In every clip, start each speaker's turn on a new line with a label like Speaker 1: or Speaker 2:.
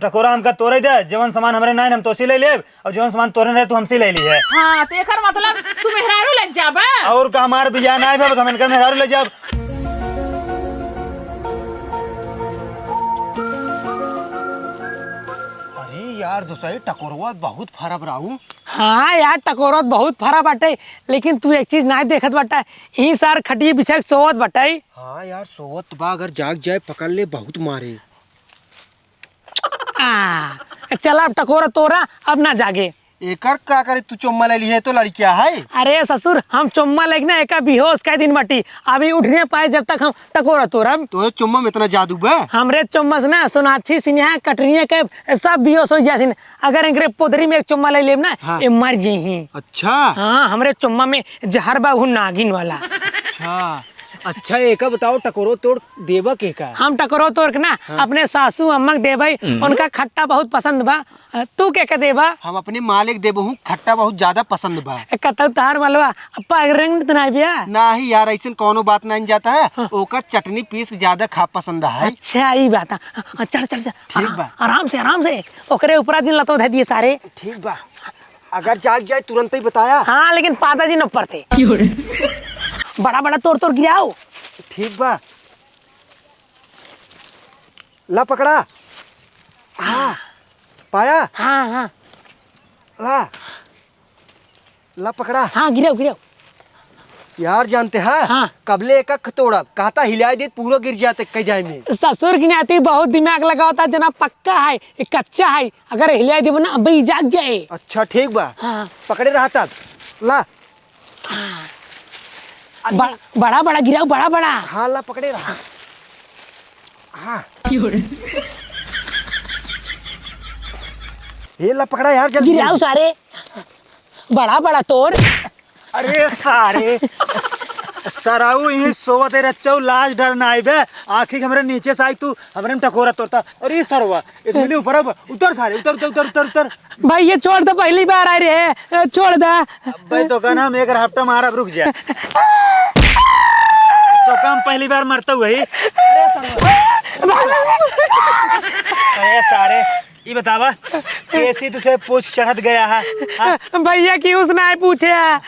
Speaker 1: टकोरा हमका तोड़े दे, जवन सामान हमरे नहीं हम तोसी ले लेब और जवन सामान तोरे रहे तू हमसे ले ली है।
Speaker 2: हाँ तो एकर मतलब तू मेहरारू लग जाबा
Speaker 1: और का हमार बिया नहीं बा हम इनकर मेहरारू ले जाब।
Speaker 3: अरे यार दोस्तों टकोरवा बहुत खराब राहू।
Speaker 4: हाँ यार टकोरत बहुत फरा बाटे, लेकिन तू एक चीज नहीं देखत बाटा, ई सार खटिए बिछा सोवत बाटे।
Speaker 3: हाँ यार सोवत बा, अगर जाग जाए पकड़ ले बहुत मारे।
Speaker 4: चला अब टकोरा तोरा अब ना जागे।
Speaker 3: एकर का करे, तू चुम्मा ले ली है तो लड़किया है।
Speaker 4: अरे ससुर हम चुम्मा लेगना एक बेहोश का दिन बाटी, अभी उठ नहीं पाए जब तक हम टकोरा तोरब।
Speaker 3: तो चुम्मा में इतना जादू बा।
Speaker 4: हमरे चुम्मा से ना सोनाक्षी सिन्हा कटरिया के सब बेहोश हो जाथिन, अगर इनके पोदरी में एक चुम्मा ले लेब ना
Speaker 3: हाँ।
Speaker 4: ये मर जही।
Speaker 3: अच्छा
Speaker 4: हाँ हमरे चुम्मा में जहर बा नागिन वाला।
Speaker 3: अच्छा अच्छा एक बताओ टकोरो तोड़ देवा के का।
Speaker 4: हम टकरो तोड़ के ना अपने सासू अम्मा के देबै, उनका खट्टा बहुत पसंद बा। तू क्या देबा?
Speaker 3: हम अपने मालिक देबो हूँ, खट्टा बहुत ज्यादा पसंद बा।
Speaker 4: कतौ तार मलवा रंग तो नहीं बिया।
Speaker 3: नहीं यार ऐसा कोनो बात नहीं जाता है, ओकर चटनी पीस ज्यादा खा पसंद है।
Speaker 4: अच्छा ये बात है, चढ़ चढ़ चढ़
Speaker 3: ठीक बा।
Speaker 4: आराम से ओकरे ऊपर दिन लतो धै दिए सारे।
Speaker 3: ठीक बा, अगर जाग जाए तुरंत ही बताया।
Speaker 4: हाँ लेकिन पाता जी न ऊपर थे बड़ा बड़ा तोड़ तोड़ गिराओ।
Speaker 3: ठीक बा, ला पकड़ा। हाँ पाया।
Speaker 4: हाँ हाँ
Speaker 3: ला ला पकड़ा।
Speaker 4: हाँ गिराओ गिराओ।
Speaker 3: यार जानते हैं
Speaker 4: हाँ।
Speaker 3: कबले एक तोड़ा कहता हिला दे पूरा गिर जाते कई जाए में।
Speaker 4: ससुर की नाती बहुत दिमाग लगा होता जना, पक्का है ये कच्चा है, अगर हिला दे ना अभी जाग जाए।
Speaker 3: अच्छा ठीक बा।
Speaker 4: हाँ।
Speaker 3: पकड़े रहा तब ला।
Speaker 4: बड़ा बड़ा गिराओ, बड़ा बड़ा।
Speaker 3: हाँ ला पकड़े रहा। हाँ ये ला पकड़ा यार जल्दी।
Speaker 4: गिराओ सारे, बड़ा बड़ा तोड़।
Speaker 1: अरे सारे सराऊ यही सोवत है रच्चौ, लाज डर ना आई बे, आँखी हमरे नीचे से आई तू हमरे में टकोरा तोड़ता। अरे सरवा इतने ऊपर अब उतर सारे, उतर उतर उतर उतर उतर।
Speaker 4: भाई ये छोड़ दो, पहली बार आ रहे हैं, छोड़ दे।
Speaker 1: भाई तो का नाम एक हफ्ता मारा रुक जा, तो काम पहली बार मरता हुआ ही। अरे सारे ये बतावा कैसी तुझे पूछ चढ़त गया है? हाँ?
Speaker 4: भैया की उसने पूछे है,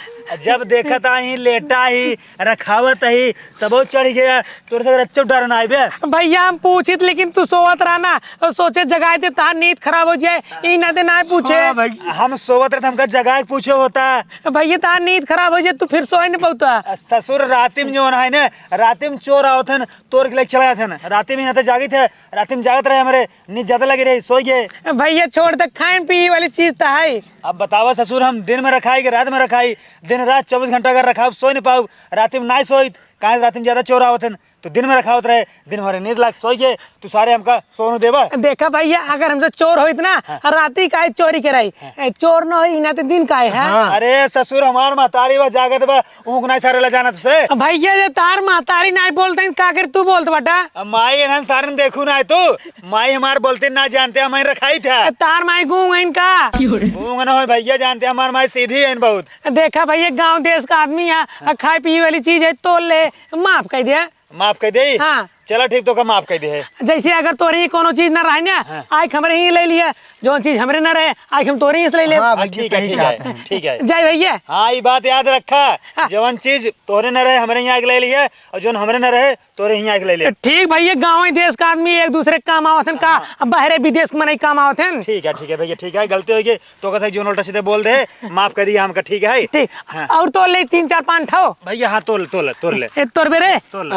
Speaker 1: जब देखा था ही लेटा ही रखावत ही तब चढ़ गया, तोरे से रच्चो डर ना आई बे।
Speaker 4: भैया हम पूछित लेकिन तू सोवत रहा ना, सोचे जगाए थे तार नींद खराब हो जाए, ई ना दे ना पूछे।
Speaker 1: हाँ भाई हम सोवत रहे हमका जगह पूछे होता।
Speaker 4: भैया तार नींद खराब हो जाए तू फिर सोए नहीं पाता।
Speaker 1: ससुर राती में जो है ना, राती में चोर आओ थे तोर के लिए चला थे ना, राती में यहाँ तो जागी थे, राती में जागत रहे हमारे नींद ज्यादा लगी रही, सो गए।
Speaker 4: भैया छोड़ दे, खान पी वाली चीज तो है।
Speaker 1: अब बतावा ससुर हम दिन में रखाई कि रात में रखाई? दिन रात 24 घंटा अगर रखा सो नहीं पाऊ, रात में नहीं सोई कहाँ रात में ज्यादा चोर आवत तो दिन में रखा होता रहे, दिन भर नींद लाग सो गए, तू सारे हमका सोनू देवा।
Speaker 4: देखा भैया अगर हमसे चोर होइत ना, राती का चोरी कराई, चोर न होई ना तो दिन का है।
Speaker 1: हाँ। अरे ससुर हमार महतारी बा जागत बा, ऊँग नहीं सारे ले जाना तुझसे।
Speaker 4: भैया जो तार महतारी नहीं बोलते का कर तू बोलत बटा।
Speaker 1: माई एनहन सारे देखू ना तू, माई हमार बोलते ना जानते हमारी रखाई था।
Speaker 4: तार माई गूंग इनका
Speaker 1: ऊँग ना हो भैया जानते हमार माई सीधी है बहुत।
Speaker 4: देखा भैया गांव देश का आदमी है, खाए पिए वाली चीज है तो ले माफ कर दिया।
Speaker 1: माफ कर दे।
Speaker 4: हाँ
Speaker 1: चलो ठीक तो का माफ कर दे।
Speaker 4: जैसे अगर तोरी कोनो चीज ना रहे ना, आइक हमरे ही ले लिया, जो चीज हमरे ना रहे आइक हम तोरी ही ले ले।
Speaker 3: हाँ,
Speaker 1: ठीक है ठीक है ठीक है।
Speaker 4: जय भैया।
Speaker 1: हाँ ये बात याद रखा, जवन चीज तोरे न रहे हमरे यहाँ ले लिया, और जो हमरे न रहे तोरे यहाँ ले ले।
Speaker 4: ठीक भैया, गाँव देश का आदमी एक दूसरे के काम आवत का, बाहरे विदेश में नहीं काम आवत।
Speaker 1: ठीक है भैया ठीक है, गलती होगी तो कहते जो उल्टा सीधे बोल दे, माफ कर दिया हमका। ठीक है
Speaker 4: ठीक। और तोड़ ले 3 4 5 ठो
Speaker 1: भैया। हाँ तोल तोल तोल ले,
Speaker 4: तोड़ बेरे
Speaker 1: तोल।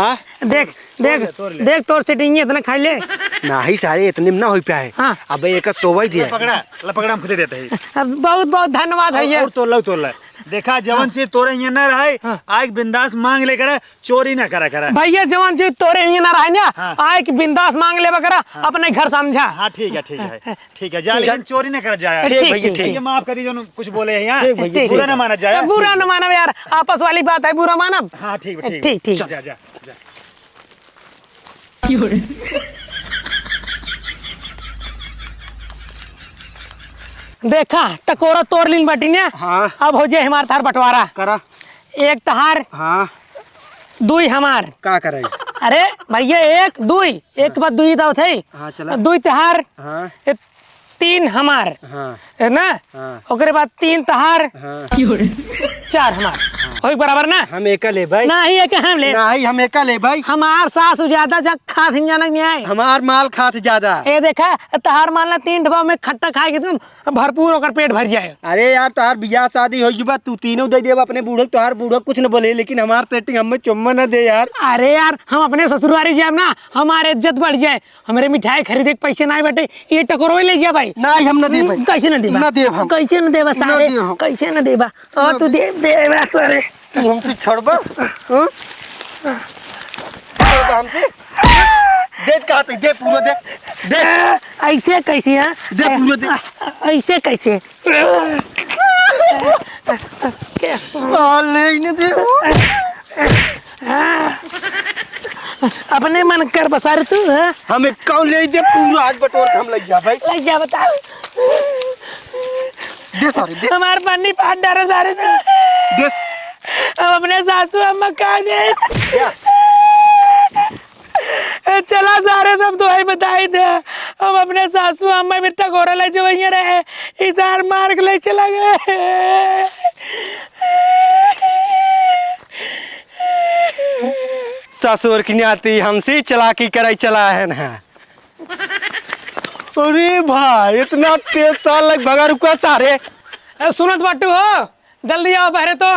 Speaker 4: देख देख देख तोर सेटिंग इतना खाई ले
Speaker 3: नहीं सारे इतने में ना हो पाए।
Speaker 4: हाँ।
Speaker 3: अब एक सोवा दिया।
Speaker 1: पकड़ा हम खुद देते हैं।
Speaker 4: बहुत बहुत धन्यवाद भैया।
Speaker 1: और तोल देखा जवन चीज तोरे यहाँ न रहे आइक बिंदास मांग ले करे, चोरी ना करा करा।
Speaker 4: भैया जवन चीज तोरे यहाँ ना रहे ना, आइक बिंदास मांग ले करा, अपने घर समझा।
Speaker 1: हाँ ठीक है जा, लेकिन चोरी ना कर जाए।
Speaker 4: ठीक भैया
Speaker 1: ठीक, माफ करिए जो कुछ बोले हैं यहाँ,
Speaker 4: ठीक,
Speaker 1: बुरा ना माना जाए।
Speaker 4: बुरा न मानव यार, आपस वाली बात है, बुरा मानव।
Speaker 1: हाँ ठीक
Speaker 4: ठीक।
Speaker 1: जा जा।
Speaker 4: देखा टकोरा तोड़ लीन बाटी ने।
Speaker 3: हाँ।
Speaker 4: अब हो जाए हमार थार बंटवारा,
Speaker 3: करा।
Speaker 4: एक तहार
Speaker 3: हाँ
Speaker 4: 2 हमार।
Speaker 3: का करे
Speaker 4: अरे भैया एक दुई एक के बाद दुई दाव थे
Speaker 3: हाँ, चला।
Speaker 4: दुई तहार
Speaker 3: हाँ
Speaker 4: 3 हमार
Speaker 3: हाँ
Speaker 4: है ना
Speaker 3: हाँ।
Speaker 4: ओकरे बाद 3 तहार
Speaker 3: हाँ
Speaker 4: 4 हमार होई बराबर ना
Speaker 3: हम एका ले भाई
Speaker 4: ना ही एक हम ले
Speaker 3: नहीं हम एका ले भाई
Speaker 4: हमार सास ज्यादा जग खा थी जाना नहीं आए
Speaker 3: हमार माल खात ज्यादा।
Speaker 4: ए देखा तहार मानला 3 डब्बा में खट्टा खाए के तुम भरपूर होकर पेट भर जाए।
Speaker 3: अरे यार तोहार बियाह शादी हो जुबा तू तीनों दे देब अपने बूढ़ो तोहार बूढ़ो कुछ न बोले लेकिन हमार सेटिंग हमें चुम्मा न दे यार।
Speaker 4: अरे यार हम अपने ससुरारी जाए ना हमारे इज्जत बढ़ जाए हमारे मिठाई खरीदे के पैसे ना बैठे ये टकोरो ले जा भाई।
Speaker 3: नहीं हम न दे भाई।
Speaker 4: कैसे न देबा
Speaker 3: न देब हम।
Speaker 4: कैसे न देबा सारे
Speaker 3: देब हम।
Speaker 4: कैसे न देबा और तू दे देबा सारे
Speaker 3: तू हमसे छोड़बा हाँ? छोड़बा हमसे दे कहते दे पूरा दे दे
Speaker 4: ऐसे कैसे हाँ
Speaker 3: दे पूरा दे
Speaker 4: ऐसे कैसे
Speaker 3: ले न दे
Speaker 4: अपने मन कर बसा रे तू हाँ?
Speaker 3: हमें कौन ले दे पूरा आज बटोर के हम लग जा भाई।
Speaker 4: लग जा बता
Speaker 3: दे सारे दे
Speaker 4: हमारे पन्नी पाट डारे सारे
Speaker 3: दे
Speaker 4: हम अपने सासू अम्मा कहा गए चला सारे सब तो बताई थे हम अपने सासू अम्मा भी टकोरा ले जो वहीं रहे इसार मार के ले चला गए।
Speaker 3: ससुर की नाती हमसे चलाकी कराई चला है ना। अरे भाई इतना तेज साल लग भगा रुका सारे।
Speaker 4: सुनत बाटू हो जल्दी आओ बहरे तो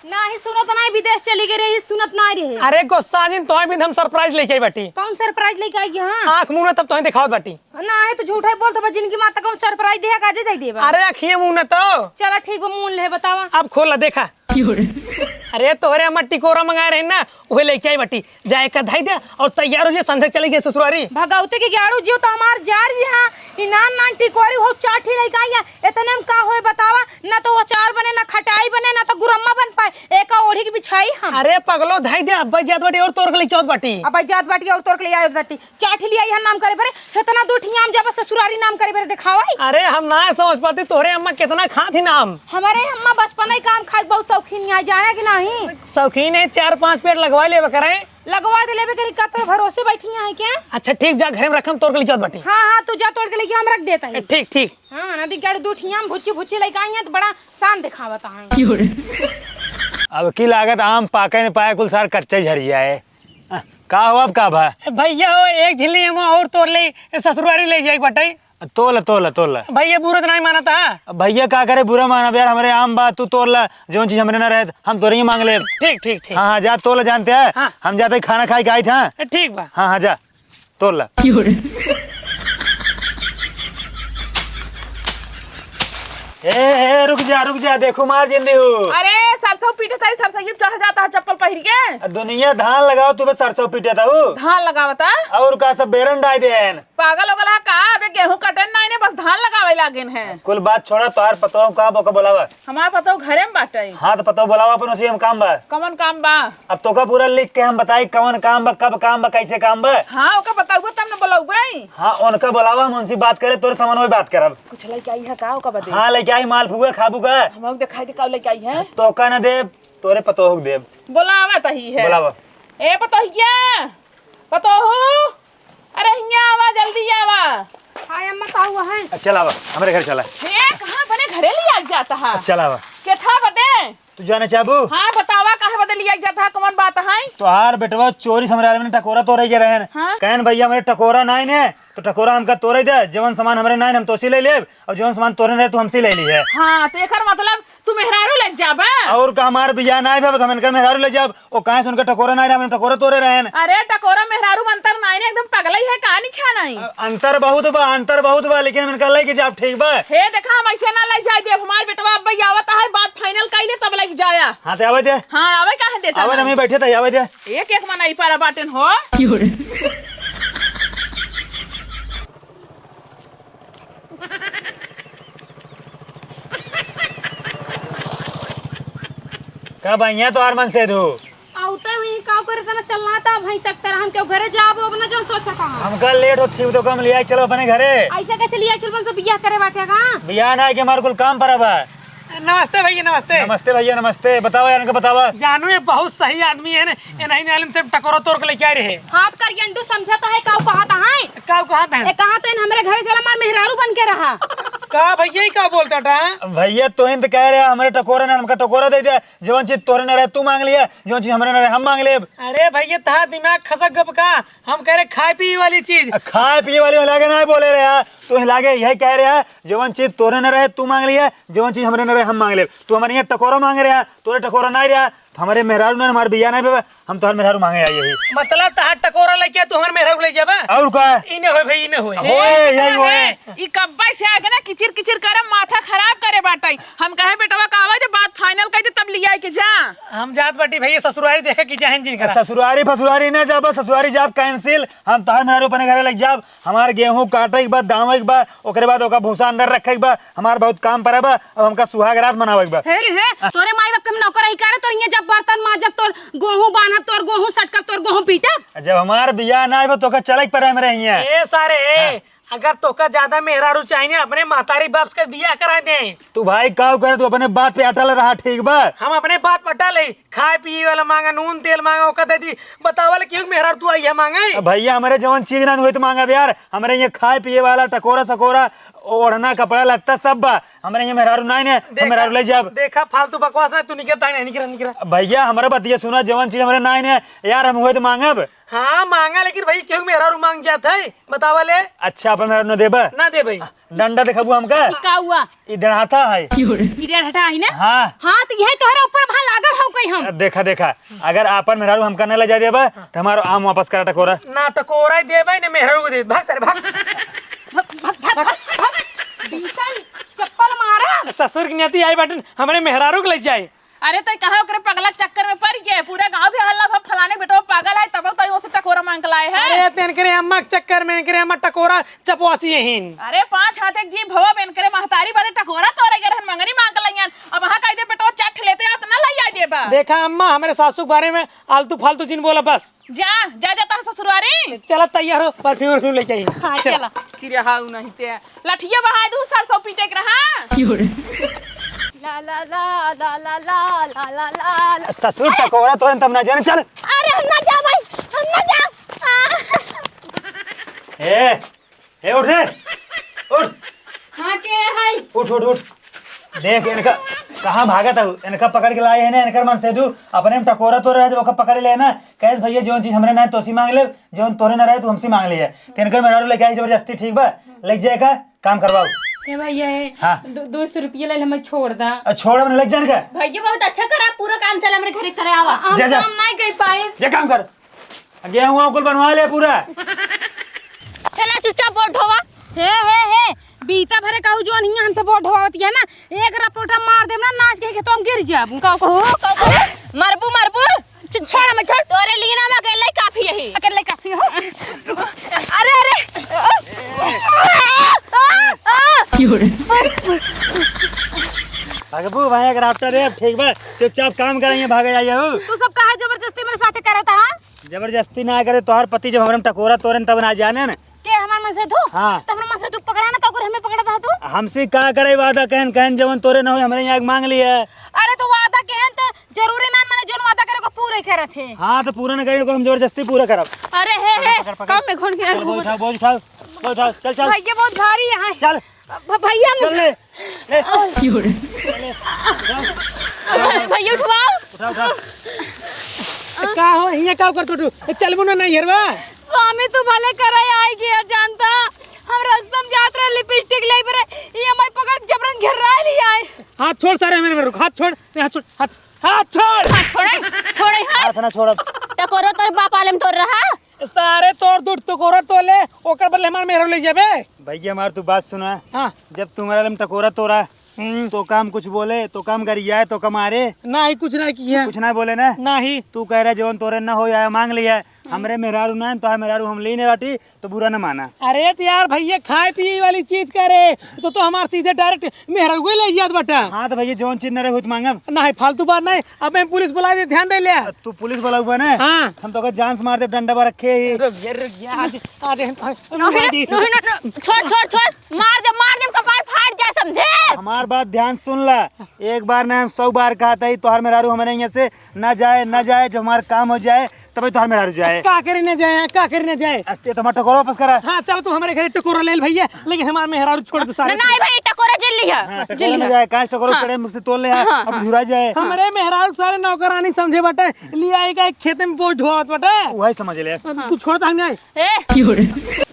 Speaker 5: नहीं सुनत नहीं विदेश चली गई रही सुनत नहीं रहे।
Speaker 4: अरे गुस्सा जिन तो भी हम सरप्राइज लेके आई बाटी
Speaker 5: कौन सरप्राइज लेके आई हां
Speaker 4: आंख मुंह तब तो दिखाओ बाटी
Speaker 5: ना है तो झूठा बोलत बा जिनकी माता कौन सरप्राइज दे काजे दे देबा।
Speaker 4: अरे आखिए मुंह न तो
Speaker 5: चला ठीक बा मुंह ले बतावा
Speaker 4: अब खोला देखा अरे तोहरे अम्मा टिकोरा मंगाए रहे ना वही लेके आई बाटी जाए का धाई दे और तैयार हो जाए संध्या चली गई ससुरारी
Speaker 5: भगाउते के गाड़ू जियो तो हमार जार यहां इनान नान टिकोरी हो चाठी लेके आई है इतने में का होए बतावा ना तो अचार बने ना खटाई बने ना तो गुरम्मा बन पाए एक ओढ़ी की बिछाई हम।
Speaker 4: अरे पगलो धाई दे अब्बा जात बाटी और तोर के ले चौथ बाटी
Speaker 5: अब जात बाटी और तोर के ले आयो बाटी चाठी ले आई है नाम करे परे इतना दूठियाम जब ससुरारी नाम करे परे दिखावाई।
Speaker 4: अरे हम ना समझ पाते तोहरे अम्मा कितना खा थी नाम
Speaker 5: हमारे अम्मा बचपन ही काम खाई बहुत शौकीन यहाँ जाने कि नहीं
Speaker 4: शौकीन है 4-5 पेड़ लगवा ले करे
Speaker 5: लगवा दे लेबे करी का तो भरोसे बैठी है क्या।
Speaker 4: अच्छा ठीक जा घर में रखम तोड़ के ले चौथ बाटी।
Speaker 5: हाँ हाँ तू जा तोड़ के लेके हम रख देता है।
Speaker 4: ठीक ठीक
Speaker 5: हाँ नदी गाड़ी दूठियाम भुच्ची भुच्ची लेके आई है तो बड़ा शान दिखावता है।
Speaker 1: अब की लागत आम पाके न पाए कुल सार कच्चे झड़ जाए का हो अब का भा
Speaker 4: भैया हो एक झिल्ली हम और तोड़ ले ससुरारी ले जाए बटाई
Speaker 1: तोल तोल तोल
Speaker 4: भैया बुरा तो नहीं माना था।
Speaker 1: अब भैया का करे बुरा माना यार हमारे आम बात तू तोड़ ला जो चीज हमरे ना रहे हम तोरे ही मांग ले।
Speaker 4: ठीक ठीक ठीक
Speaker 1: हाँ हाँ जा तोल जानते हैं
Speaker 4: हाँ।
Speaker 1: हम जाते खाना खाई के आए थे।
Speaker 4: ठीक बा
Speaker 1: हाँ हाँ जा तोल ला ए रुक जा देखो मार जिंदी हूँ।
Speaker 2: अरे सरसों पीटे तारी सरसों चढ़ जाता है चप्पल पहिर के
Speaker 1: दुनिया धान लगाओ तू बस सरसों पीटे था
Speaker 2: धान लगावता
Speaker 1: और का सब बेरन डाई देन
Speaker 2: पागल हो गला का अबे गेहूं कटन नहीं ने बस धान लगावे लागेन है।
Speaker 1: कुल बात छोड़ा तोहार पतो का बोका बोलावा
Speaker 2: हमारा पतो घरे में बाटे
Speaker 1: हाँ तो पतो बोलावा अपन उसी हम काम बा
Speaker 2: कौन काम बा
Speaker 1: अब तो का पूरा लिख के हम बताई कौन काम बा कब काम बा कैसे काम बा।
Speaker 2: हाँ ओका बताऊबो तब न बोलाऊबे।
Speaker 1: हाँ उनका बोलावा हम उनसे बात करे तोरे सामान वही बात करब।
Speaker 2: कुछ लेके आई है का ओका बदे
Speaker 1: हाँ लेके आई माल फुगे खाबू का
Speaker 2: हम दिखाई दे का लेके आई है
Speaker 1: तो का न देव तोरे पतो हो देव
Speaker 2: बोलावा तही है
Speaker 1: बोलावा
Speaker 2: ए पतोहिया पतोहू अरे हिया आवा जल्दी आवा।
Speaker 5: हाय अम्मा का हुआ है
Speaker 1: चल आवा हमारे घर चला
Speaker 2: ये कहां बने घरे लिया जाता है
Speaker 1: चल आवा
Speaker 2: के था बदे
Speaker 1: तू जाने चाहबू।
Speaker 2: हाँ बतावा काहे बदे लिया जाता है कौन बात है
Speaker 1: तोहार बेटवा चोरी समराल में टकोरा तोड़े के रहन
Speaker 2: हाँ?
Speaker 1: कहन भैया मेरे टकोरा नाइन है तो टकोरा हमका तोड़े दे जवन सामान हमारे नाइन हम तोसी ले लेब और जवन सामान तोरे रहे तू हमसे ले ली है।
Speaker 2: हाँ तो एकर मतलब तू मेहरारू लग जाबा
Speaker 1: और का हमार बिया ना है हम इनका मेहरारू ले जाब और कहां से उनका टकोरा ना हम टकोरा तोड़े रहन।
Speaker 2: अरे टकोरा मेहरारू में अंतर नहीं एकदम पगला ही है कहानी छा नहीं
Speaker 1: अंतर बहुत बा लेकिन इनका ले के जाब ठीक बा।
Speaker 2: हे देखा हम ऐसे ना ले जाए दे हमार बेटवा अब आवत है बात फाइनल कइले तब लग जाया।
Speaker 1: हाँ तो आवे दे
Speaker 2: हाँ आवे काहे देता
Speaker 1: आवे
Speaker 2: ना?
Speaker 1: हमें बैठे थे आवे दे
Speaker 2: एक एक मनाई पारा बाटन हो
Speaker 1: का भैया तो आर मन से दू
Speaker 5: आउते हुई का करे तना चलना था भाई सकता हम क्यों घरे जाब अब ना जो सोचा था
Speaker 1: हमका लेट हो थी तो कम लिया चलो अपने घरे
Speaker 5: ऐसे कैसे लिया चल बन तो बियाह करे बाटे का
Speaker 1: बिया ना है कि हमारे कुल काम पर बा
Speaker 4: नमस्ते भैया नमस्ते।
Speaker 1: नमस्ते भैया नमस्ते। बताओ यार, इनका बतावा।
Speaker 4: जानू ये बहुत सही आदमी है ना, ये नहीं नालिम से टकोरा तोड़ के लेके आ रहे।
Speaker 5: हाथ कर यंडू समझता है काऊ कहता है।
Speaker 4: काऊ कहाँ था?
Speaker 5: ए कहा तो हमरे घरे चला मार मेहरारू बन के रहा।
Speaker 4: का भैया ही का बोलता था?
Speaker 1: भैया तो इन कह रहे हमारे टकोरा ने हमका टकोरा दे दिया। जवन चीज तोरे न रहे तू मांग लिया, जवन चीज हमारे न रहे हम मांग ले।
Speaker 4: अरे भैया था दिमाग खसक गप का, हम कह रहे खाए पी वाली चीज।
Speaker 1: खाए पिए वाली लागे ना बोले रहे यार, तू लागे यही कह रहे हैं जवन चीज तोरे न रहे तू मांग लिया, जवन चीज हमारे न रहे हम मांग ले। तू हमारे यहाँ टकोरा मांग रहे हैं, तोरे टकोरा नहीं रहा तो हमारे मेहरारू ने हमारे बिया नहीं हम तो मेहरारू मांगे आई यही।
Speaker 4: मतलब तहार टकोरा लेके तू हमारे मेहरा ले जाबे
Speaker 1: और का
Speaker 4: इने होय भाई इने होय।
Speaker 1: यही होए।
Speaker 2: ई कब्बा से आगे ना किचिर किचिर करे माथा खराब करे बाटाई। हम कहे बेटवा का आवाज बात फाइनल कह दे तब लिया के जा।
Speaker 4: हम जात बाटी भैया ससुरारी देखे की चाहें जिन करा।
Speaker 1: ससुरारी फसुरारी ना जाब, ससुरारी जाब कैंसिल। हम तोहर मेहरारू अपने घरे लग जाब। हमार गेहूं काटे के बाद दावे के बाद ओकरे बाद ओका भूसा अंदर रखे के बाद हमार बहुत काम पड़े बा। अब हमका सुहाग रात मनावे के बा।
Speaker 5: हे रे तोरे माई बाप के नौकर ही करे तोर यहाँ जब बर्तन माजब तोर गेहूं बांधब तोर गेहूं सटकब तोर गेहूं पीटब।
Speaker 1: जब हमार बिया ना आए तो का चले पर मेरे यहाँ।
Speaker 4: ए सारे अगर तोका ज्यादा मेहरारू चाहिए अपने महतारी बाप के बियाह करा दे।
Speaker 1: तू भाई काव करे तू अपने बात पे अटल रहा ठीक बा।
Speaker 4: हम अपने बात पटा ले, खाए पिए वाला मांगा, नून तेल मांगा ओका दे दी। बतावल क्यों मेहरारू तू आई है मांगे?
Speaker 1: भैया हमारे जवन चीज ना हुए तो मांगा यार। हमारे यहाँ खाए पिए वाला टकोरा सकोरा ओढ़ना कपड़ा लगता सब बा। हमारे यहाँ मेहरारू नहीं है, हम मेहरारू ले जाब।
Speaker 4: देखा फालतू बकवास ना तू निकलता है नहीं निकला।
Speaker 1: भैया हमारा बात ये सुना, जवन चीज हमारे नहीं है यार हम हुए तो मांगब।
Speaker 4: हाँ मांगा, लेकिन भाई क्यों मेहरारू मांग जाता है बतावले?
Speaker 1: अच्छा अपन मेहरारू न देबा
Speaker 4: ना दे भाई।
Speaker 1: डंडा दिखाबू हमका
Speaker 5: का हुआ
Speaker 1: इधर आता है।
Speaker 5: इधर हटा है ना।
Speaker 1: हाँ
Speaker 5: हाँ तो यही तोहरा ऊपर वहां लागल हो कहीं हम।
Speaker 1: देखा देखा, अगर आपन मेहरारू हमका न ले जा देबा तो हमारो आम वापस करा टकोरा।
Speaker 4: ना टकोरा दे भाई ना मेहरारू को दे। भाग सारे भाग।
Speaker 5: बीसन चप्पल मारा।
Speaker 4: ससुर की नीति आई बटन हमारे मेहरारू को ले जाए।
Speaker 2: अरे तय कहा ओकरे पगला चक्कर में पड़ गए। पूरा गांव भी हल्ला भा फलाने बेटवा पागल है तब तो ओसे टकोरा मांग के लाए हैं।
Speaker 4: अरे तेन करे अम्मा के चक्कर में करे अम्मा टकोरा चपवासी हिन।
Speaker 2: अरे 5 हाथ एक जी भवा बेन करे महतारी बादे टकोरा तोरे गरहन मंगनी मांग के लायन। अब वहां कह दे बेटवा चट लेते आ त ना लइया देबा।
Speaker 4: देखा अम्मा हमारे सासू के बारे में आलतू फालतू जिन बोला बस।
Speaker 2: जा जा जाता है ससुरारी।
Speaker 4: चलो तैयार हो, परफ्यूम लेके आई।
Speaker 2: हां चला किरे हाउ नहीं ते लठिया बहाय दू सरसों पीटे के रहा।
Speaker 5: ला ला ला ला ला ला ला ला ला।
Speaker 1: ससुर टकोरा तो तब ना जाने चल।
Speaker 5: अरे हम ना जा भाई, हम ना जा।
Speaker 1: ए उठ रे उठ।
Speaker 5: हाँ के हाय
Speaker 1: उठ उठ उठ। देख इनका कहाँ भागा था, इनका पकड़ के लाए है ना। इनकर मन से दू अपने में टकोरा तो रहे जो पकड़ ले ना। कहे भैया जवन चीज हमरे ना तोसी मांग ले, जवन तोरे ना रहे तू हमसे मांग लिया। इनकर मेहरारू लेके आई जबरदस्ती ठीक बा, लेके जाएगा काम करवाओ।
Speaker 5: ए भैया
Speaker 1: हाँ
Speaker 5: 200 रुपया ले हमें छोड़ दा।
Speaker 1: छोड़ अपने लग जाने का।
Speaker 5: भैया बहुत अच्छा करा, पूरा काम चला हमारे घरे करे आवा। हम
Speaker 1: जा, जा।
Speaker 5: काम नहीं कर पाए।
Speaker 1: ये काम कर, गेहूं कुल बनवा ले पूरा।
Speaker 5: चला चुपचाप बोट ढोवा। हे बीता भरे कहू जो नहीं हमसे बोट ढोवाती है ना, एक रपोटा मार देम ना नाच के तो हम गिर जाबू। कहो मरबू छोड़ मैं छोड़। तोरे लिए ना अकेले काफी है, अकेले काफी हो। अरे
Speaker 1: भगबू भाई अगर आफ्टर है ठीक बा, चुपचाप काम करेंगे भागे जाइए हो।
Speaker 5: तू सब कहा जबरदस्ती मेरे साथे करत हा।
Speaker 1: जबरदस्ती ना करे तोहर पति जब हमरे में टकोरा तोरन तब ना जाने ना
Speaker 5: के हमार मन से तू।
Speaker 1: हाँ।
Speaker 5: तो हमार मन से तू पकड़ा ना ककुर हमें पकड़ा था तू।
Speaker 1: हमसे का करे वादा कहन कहन जवन तोरे न हो हमरे यहाँ मांग लिया।
Speaker 5: अरे तो वादा कहन तो जरूरी ना माने जोन वादा करे को पूरे करत है।
Speaker 1: हाँ तो पूरा न करे को हम जबरदस्ती पूरा करब।
Speaker 5: अरे हे काम में घुन के
Speaker 1: बोझ उठाओ चल चल
Speaker 5: भैया बहुत भारी है।
Speaker 1: चल
Speaker 5: भैया
Speaker 1: चल ले
Speaker 5: भैया उठवाओ।
Speaker 1: उठा
Speaker 4: का हो हिया का कर तू चलबो ना नहीं हेरवा।
Speaker 5: स्वामी तू भले करे आई गया जानता। हम रस्तम जात रहे लिपस्टिक ले पर ये मैं पकड़ जबरन घेर रहा लिया है।
Speaker 4: हाथ छोड़ सारे मेरे में रुक। हाथ छोड़ हाथ छोड़ हाथ छोड़
Speaker 5: छोड़े
Speaker 1: हाथ ना छोड़।
Speaker 5: टकोरो तोर बाप आलम तोड़ रहा।
Speaker 4: सारे तोड़ दूर तो कोरा तोले ओकर बदले हमार मेहरा ले जाबे।
Speaker 1: भैया हमार तू बात सुना।
Speaker 4: हां
Speaker 1: जब तुम्हारा लम टकोरा तोरा तो काम कुछ बोले तो काम करिया है तो कमारे
Speaker 4: ना ही कुछ ना किया
Speaker 1: कुछ ना बोले ना।
Speaker 4: ना ही
Speaker 1: तू कह रहा जवन तोरे ना हो या मांग लिया। हमरे मेहरारू ना तो मेहरारू हम लेने बाटी तो बुरा न माना।
Speaker 4: अरे तो यार भैया खाए पिए वाली चीज करे तो हमार सीधे डायरेक्ट मेहरा को ले जात बटा।
Speaker 1: हाँ तो भैया जवन चीज न रहे हो तो मांगब
Speaker 4: ना फालतू बात नहीं। अब मैं पुलिस बुला दे ध्यान दे ले।
Speaker 1: तू पुलिस वाला हुआ ना।
Speaker 4: हाँ
Speaker 1: हम तो जान से मार दे डंडा पर रखे ही।
Speaker 4: आज
Speaker 5: छोड़ छोड़ छोड़ मार दे कपार फाड़ जाए समझे।
Speaker 1: हमार बात ध्यान सुन ला। एक बार ना हम 100 बार कहा था तोहर मेहरारू हमारे यहाँ से न जाए जब हमारा काम हो जाए तभी तोहर मेहरारू जाए।
Speaker 4: का करे न जाए, का करे न जाए।
Speaker 1: ये तुम्हारा टकोरा वापस करा।
Speaker 4: हाँ चल तू हमारे घर टकोरा ले भैया, लेकिन हमारे मेहरारू छोड़ दे सारे।
Speaker 5: नहीं भाई टकोरा जेल लिया।
Speaker 1: हाँ, टकोरा में जाए काश टकोरा करे मुझसे तोल ले अब झुरा जाए।
Speaker 4: हमारे मेहरारू सारे नौकरानी समझे बटे, लिया आएगा एक खेत में बोझ ढोआत बटे।
Speaker 1: वही समझ ले।
Speaker 4: तू छोड़ता नहीं।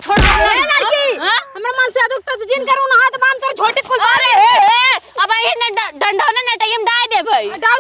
Speaker 5: छोड़ दे लड़की, हमरा मन से अदुक टच जिन करू ना हाथ बांध कर छोटे कुल। अरे अब ये न डंडा न टाइम डाय दे भाई। डाउ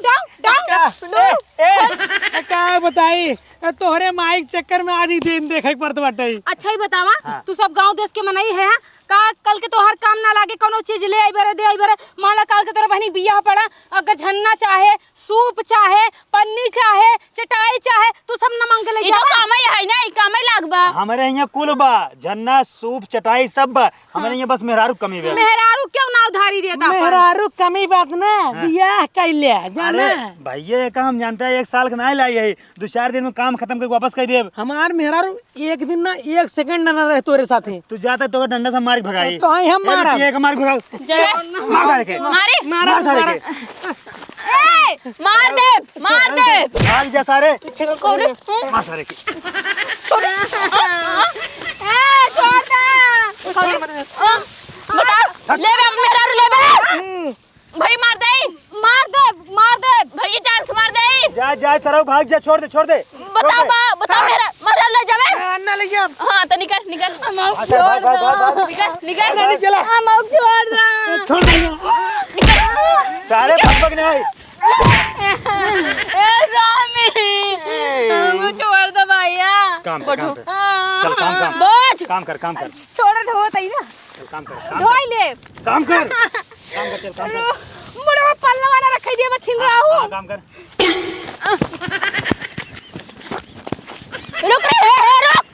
Speaker 4: का बताई तोहरे माइक चक्कर में आज ही दिन देखे पड़त बाटे।
Speaker 5: अच्छा ही बतावा, तू सब गांव देश के मनई है का कल के तोहर काम ना लागे कोनो चीज ले आई बरे दे आई बरे। मान ला काल के तोरा बहनी बियाह पड़ा, अगर झन्ना चाहे, सूप चाहे, पन्नी चाहे, चटाई चाहे, तू सब न मांग ले जा। ई तो काम ही है ना, ई काम ही लागबा।
Speaker 1: हमारे यहाँ कुल बा, झन्ना सूप चटाई सब बा। हमारे यहाँ बस मेहरारू कमी बा।
Speaker 5: मेहरारू क्यों ना उधारी देता?
Speaker 4: मेहरारू कमी बात ना, बियाह कैले जाना।
Speaker 1: भैया ये काम जानता है 1 साल का नहीं लाई है, 2-4 दिन में काम खत्म करके वापस कर दे।
Speaker 4: हमार मेहरारू एक दिन ना 1 सेकंड ना रहे तोरे साथे।
Speaker 1: तू जाता तो डंडा से मार के भगाई।
Speaker 4: तो ही हम मारा।
Speaker 1: एक मार के भगा। मार के
Speaker 5: मारी
Speaker 1: मार के
Speaker 5: मार दे
Speaker 1: भाग जा सारे।
Speaker 5: कौन
Speaker 1: मार सारे की।
Speaker 5: छोड़ दे बता ले बे मेहरारू ले बे भाई। मार दे भाई, जान से मार दे।
Speaker 1: जा सराव भाग जा, छोड़ दे।
Speaker 5: बता मेरा ले जावे
Speaker 4: ना ले जा।
Speaker 5: हां तो निकल मौक
Speaker 1: अच्छा,
Speaker 5: छोड़
Speaker 1: भाग।
Speaker 5: निकल हां मौक छोड़ दे।
Speaker 4: छोड़ दे
Speaker 1: सारे भगभग नहीं।
Speaker 5: ए स्वामी हमको छोड़ दो भैया।
Speaker 1: काम कर। चल काम
Speaker 5: बोझ
Speaker 1: काम कर।
Speaker 5: छोड़ ढोत आई ना,
Speaker 1: चल काम कर।
Speaker 5: ढोई ले
Speaker 1: काम कर चल काम कर।
Speaker 5: मुड़वा पल्लवा ना रखई दे बछिन रहू।
Speaker 1: हाँ, काम कर।
Speaker 5: रुक रे रुक।